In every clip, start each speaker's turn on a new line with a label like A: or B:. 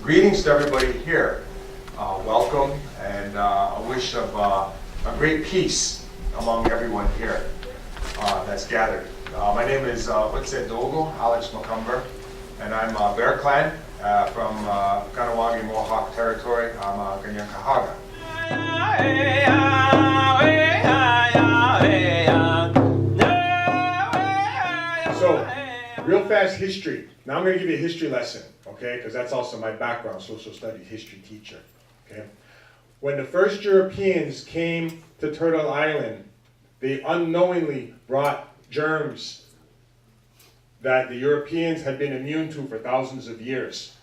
A: Greetings to everybody here. Welcome, and a wish of a great peace among everyone here that's gathered. My name is Dogo, Alex McComber, and I'm Bear Clan from Ganawagi Mohawk territory. I'm Ganyankahaga. So, real fast history. Now I'm going to give you a history lesson, okay? Because that's also my background, social studies, history teacher, okay? When the first Europeans came to Turtle Island, they unknowingly brought germs that the Europeans had been immune to for thousands of years.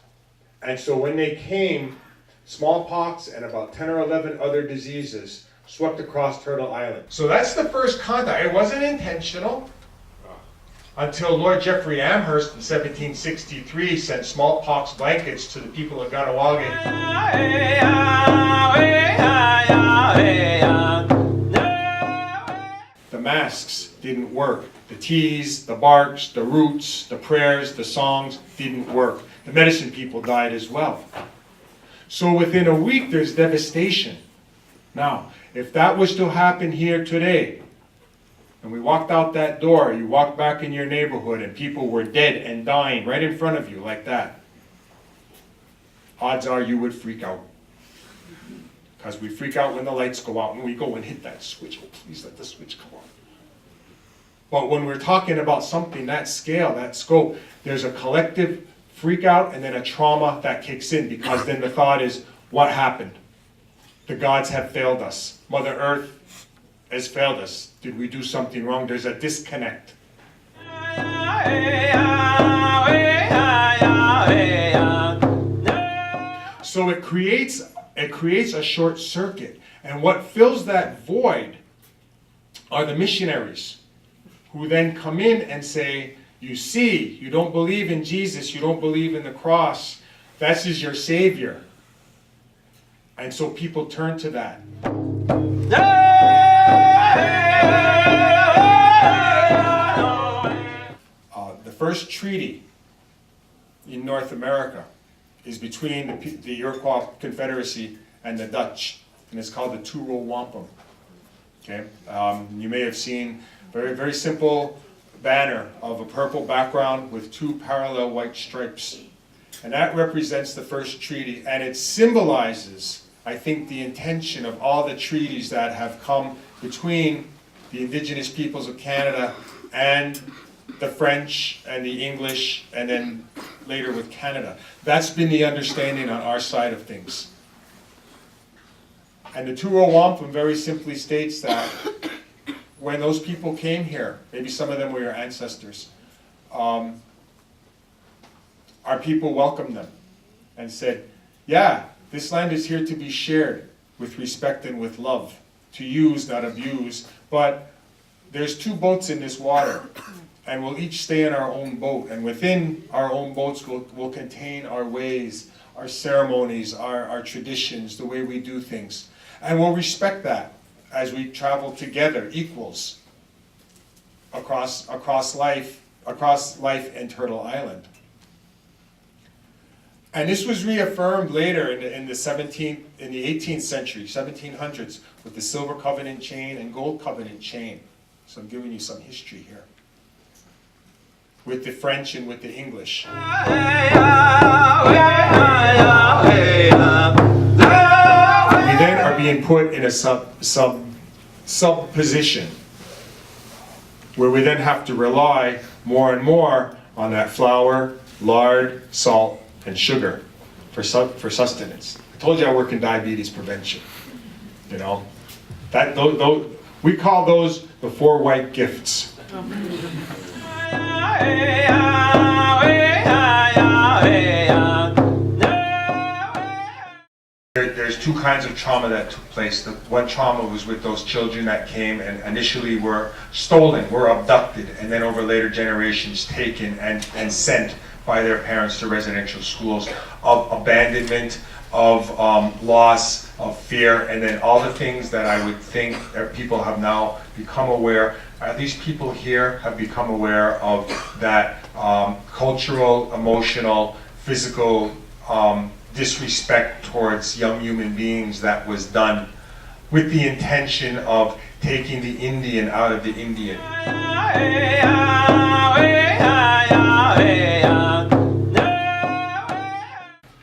A: And so when they came, smallpox and about 10 or 11 other diseases swept across Turtle Island. So that's the first contact. It wasn't intentional until Lord Jeffrey Amherst in 1763 sent smallpox blankets to the people of Ganawagi. The masks didn't work. The teas, the barks, the roots, the prayers, the songs didn't work. The medicine people died as well. So within a week, there's devastation. Now, if that was to happen here today, and we walked out that door, you walked back in your neighborhood, and people were dead and dying right in front of you like that, odds are you would freak out. Because we freak out when the lights go out, and we go and hit that switch. Oh, please let the switch come on. But when we're talking about something that scale, that scope, there's a collective freak out and then a trauma that kicks in, because then the thought is, what happened? The gods have failed us. Mother Earth has failed us. Did we do something wrong? There's a disconnect. So it creates a short circuit. And what fills that void are the missionaries, who then come in and say, you see, you don't believe in Jesus, you don't believe in the cross, that is your Savior. And so people turn to that. The first treaty in North America is between the Iroquois Confederacy and the Dutch, and it's called the Two-Row Wampum. Okay, you may have seen very, very simple banner of a purple background with two parallel white stripes. And that represents the first treaty, and it symbolizes, I think, the intention of all the treaties that have come between the Indigenous peoples of Canada and the French and the English, and then later with Canada. That's been the understanding on our side of things. And the Two-Row Wampum very simply states that when those people came here, maybe some of them were your ancestors, our people welcomed them and said, yeah, this land is here to be shared with respect and with love, to use, not abuse, but there's two boats in this water, and we'll each stay in our own boat, and within our own boats will contain our ways, our ceremonies, our traditions, the way we do things, and we'll respect that as we travel together, equals, across life in Turtle Island. And this was reaffirmed later in the 18th century, 1700s, with the Silver Covenant chain and Gold Covenant chain. So I'm giving you some history here, with the French and with the English. We then are being put in a sub position, where we then have to rely more and more on that flour, lard, salt, and sugar for sustenance. I told you I work in diabetes prevention. You know, those we call those the four white gifts. There's two kinds of trauma that took place. The one trauma was with those children that came and initially were stolen, were abducted, and then over later generations taken and sent by their parents to residential schools, of abandonment, of loss, of fear, and then all the things that I would think that people have now become aware at least people here have become aware of that cultural, emotional, physical disrespect towards young human beings that was done with the intention of taking the Indian out of the Indian.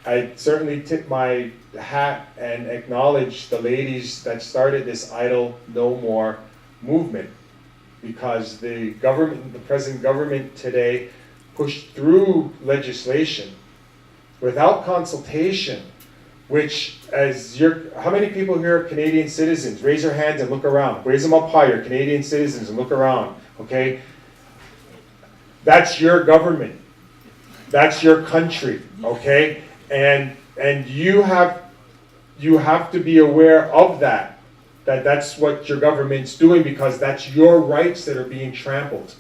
A: I certainly tip my hat and acknowledge the ladies that started this Idle No More movement, because the government, the present government today, pushed through legislation without consultation, which, how many people here are Canadian citizens? Raise your hands and look around. Raise them up higher, Canadian citizens, and look around, okay? That's your government. That's your country, okay? And you have to be aware of that's what your government's doing, because that's your rights that are being trampled.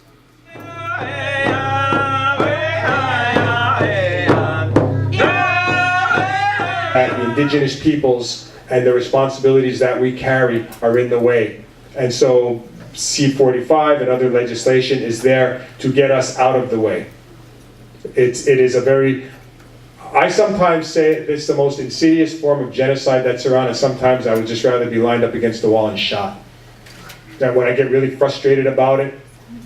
A: The Indigenous peoples and the responsibilities that we carry are in the way. And so C-45 and other legislation is there to get us out of the way. It is a very, I sometimes say it's the most insidious form of genocide that's around, and sometimes I would just rather be lined up against the wall and shot. That when I get really frustrated about it,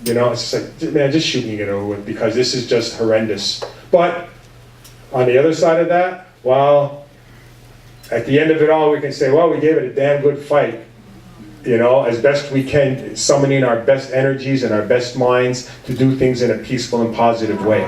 A: you know, it's just like, man, just shoot me and get over with, because this is just horrendous. But on the other side of that, well, at the end of it all, we can say, well, we gave it a damn good fight, you know, as best we can, summoning our best energies and our best minds to do things in a peaceful and positive way.